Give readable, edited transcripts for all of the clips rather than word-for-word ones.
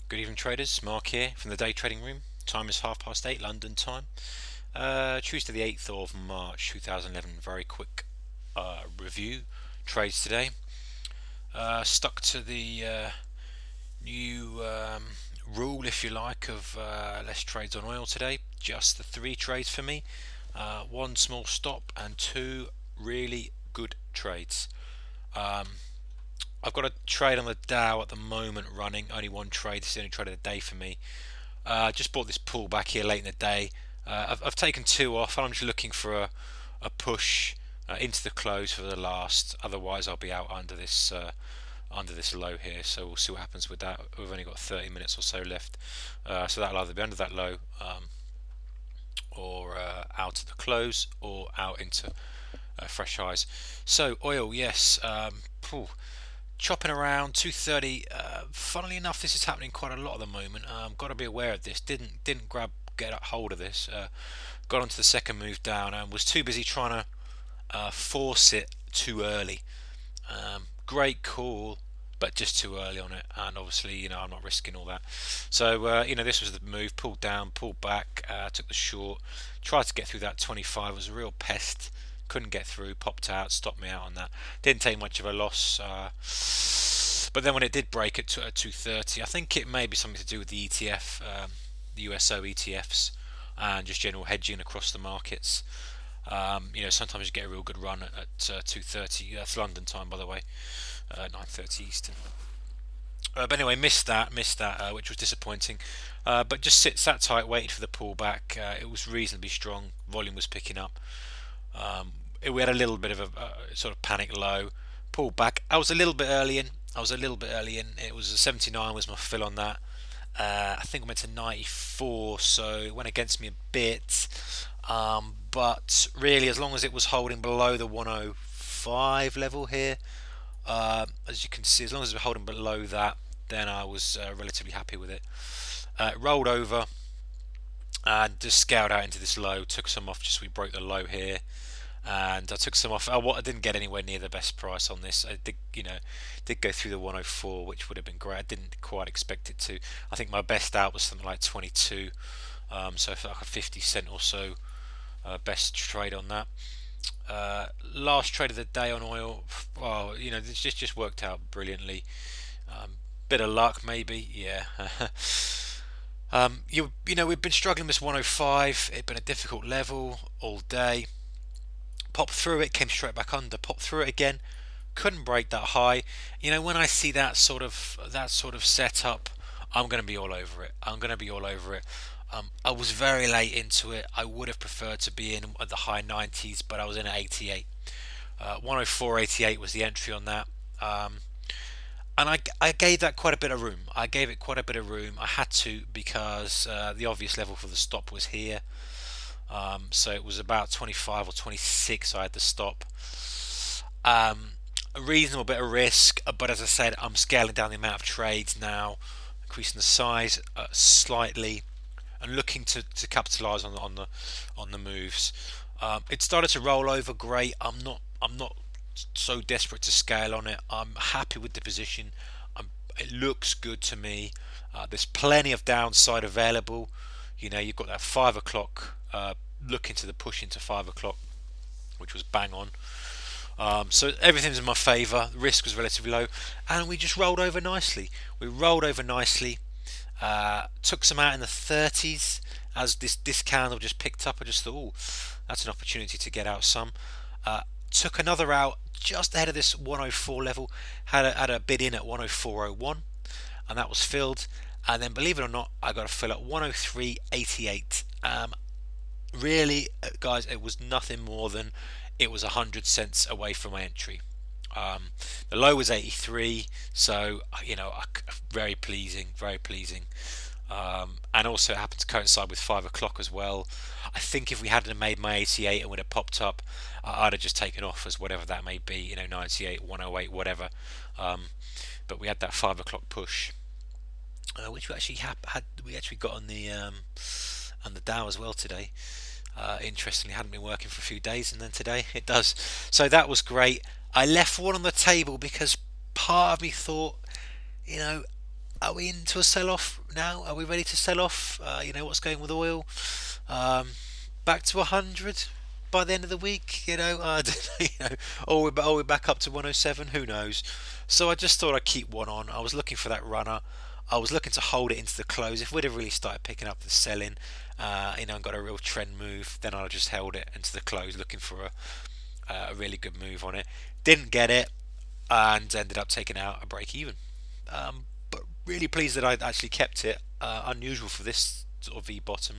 Good evening, traders. Mark here from the day trading room. Time is 8:30 London time. Tuesday, the 8th of March 2011. Very quick review trades today. Stuck to the new rule, if you like, of less trades on oil today. Just the three trades for me. One small stop and two really good trades. I've got a trade on the Dow at the moment running. Only one trade. This is the only trade of the day for me. Just bought this pullback here late in the day. I've taken two off, and I'm just looking for a push into the close for the last. Otherwise, I'll be out under this low here. So we'll see what happens with that. We've only got 30 minutes or so left, so that'll either be under that low or out at the close or out into fresh highs. So oil, yes. Chopping around 230. Funnily enough, this is happening quite a lot at the moment. Got to be aware of this. Didn't get a hold of this. Got onto the second move down and was too busy trying to force it too early. Great call, but just too early on it. And obviously, I'm not risking all that. So this was the move. Pulled down, pulled back, took the short. Tried to get through that 25. It was a real pest. Couldn't get through, popped out, stopped me out on that. Didn't take much of a loss, but then when it did break at 230, I think it may be something to do with the ETF, the USO ETFs, and just general hedging across the markets. Sometimes you get a real good run at 230. That's London time, by the way, 9:30 Eastern. But anyway, missed that, which was disappointing. But just sat tight, waiting for the pullback. It was reasonably strong. Volume was picking up. We had a little bit of a sort of panic low, pulled back. I was a little bit early in. It was a 79 was my fill on that. I think I went to 94, so it went against me a bit. But really, as long as it was holding below the 105 level here, as you can see, as long as it was holding below that, then I was relatively happy with it. It rolled over and just scaled out into this low. Took some off just so we broke the low here, and I took some off. I didn't get anywhere near the best price on this. I did go through the 104, which would have been great. I didn't quite expect it to. I think my best out was something like 22, so for like a 50 cent or so best trade on that. Last trade of the day on oil. Well, this just worked out brilliantly. Bit of luck, maybe, yeah. We've been struggling with this 105. It's been a difficult level all day. Popped through it, came straight back under. Popped through it again, couldn't break that high. When I see that sort of setup, I'm going to be all over it. I was very late into it. I would have preferred to be in at the high 90s, but I was in at 88. 104.88 was the entry on that. And I gave that quite a bit of room. I gave it quite a bit of room. I had to, because the obvious level for the stop was here. So it was about 25 or 26 I had to stop. A reasonable bit of risk, but as I said, I'm scaling down the amount of trades now, increasing the size slightly, and looking to capitalise on the moves. It started to roll over. Great. I'm not so desperate to scale on it. I'm happy with the position. It looks good to me. There's plenty of downside available. You've got that 5 o'clock look into the push into 5 o'clock, which was bang on. So everything's in my favour. The risk was relatively low, and we just rolled over nicely. Took some out in the 30s as this candle just picked up. I just thought, oh, that's an opportunity to get out some. Took another out just ahead of this 104 level. Had a bid in at 104.01, and that was filled. And then, believe it or not, I got a fill at 103.88. Really, guys, it was nothing more than it was 100 cents away from my entry. The low was 83, so very pleasing, and also it happened to coincide with 5 o'clock as well. I think if we hadn't made my 88 and would have popped up, I'd have just taken off as whatever that may be, 98, 108, whatever. But we had that 5 o'clock push, which we actually got on the Dow as well today. Interestingly, hadn't been working for a few days, and then today it does. So that was great. I left one on the table because part of me thought, are we into a sell-off now? Are we ready to sell off? What's going with oil? Um, Back to 100 by the end of the week? I don't know, or we're back up to 107. Who knows? So I just thought I'd keep one on. I was looking for that runner. I was looking to hold it into the close. If we'd have really started picking up the selling, and got a real trend move, then I'd have just held it into the close, looking for a really good move on it. Didn't get it, and ended up taking out a break even. But really pleased that I actually kept it. Unusual for this sort of V bottom.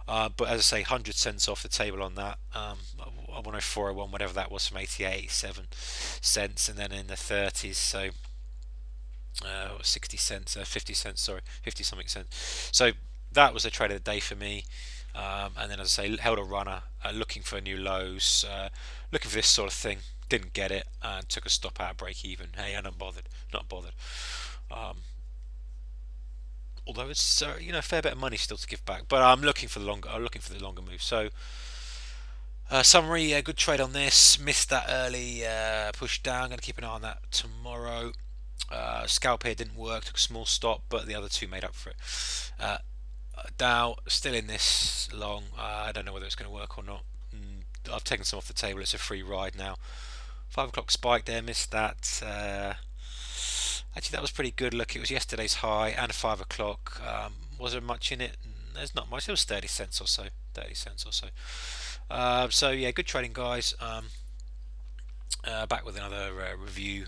But as I say, 100 cents off the table on that. 104.01, whatever that was, from 88, 87 cents, and then in the 30s. So 60 cents, 50 cents, sorry, 50 something cents. So that was a trade of the day for me. And then, as I say, held a runner, looking for new lows, looking for this sort of thing. Didn't get it, and took a stop out break even. Hey, I'm not bothered, not bothered. Um, Although it's a fair bit of money still to give back, but I'm looking for the longer move. So summary, good trade on this. Missed that early push down. Going to keep an eye on that tomorrow. Scalp here didn't work. Took a small stop, but the other two made up for it. Dow still in this long. I don't know whether it's going to work or not. I've taken some off the table. It's a free ride now. 5 o'clock spike there. Missed that. Actually, that was pretty good. Look, it was yesterday's high and 5 o'clock. Was there much in it? There's not much. It was 30 cents or so. 30 cents or so. So yeah, good trading, guys. Back with another review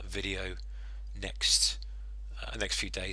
video next few days.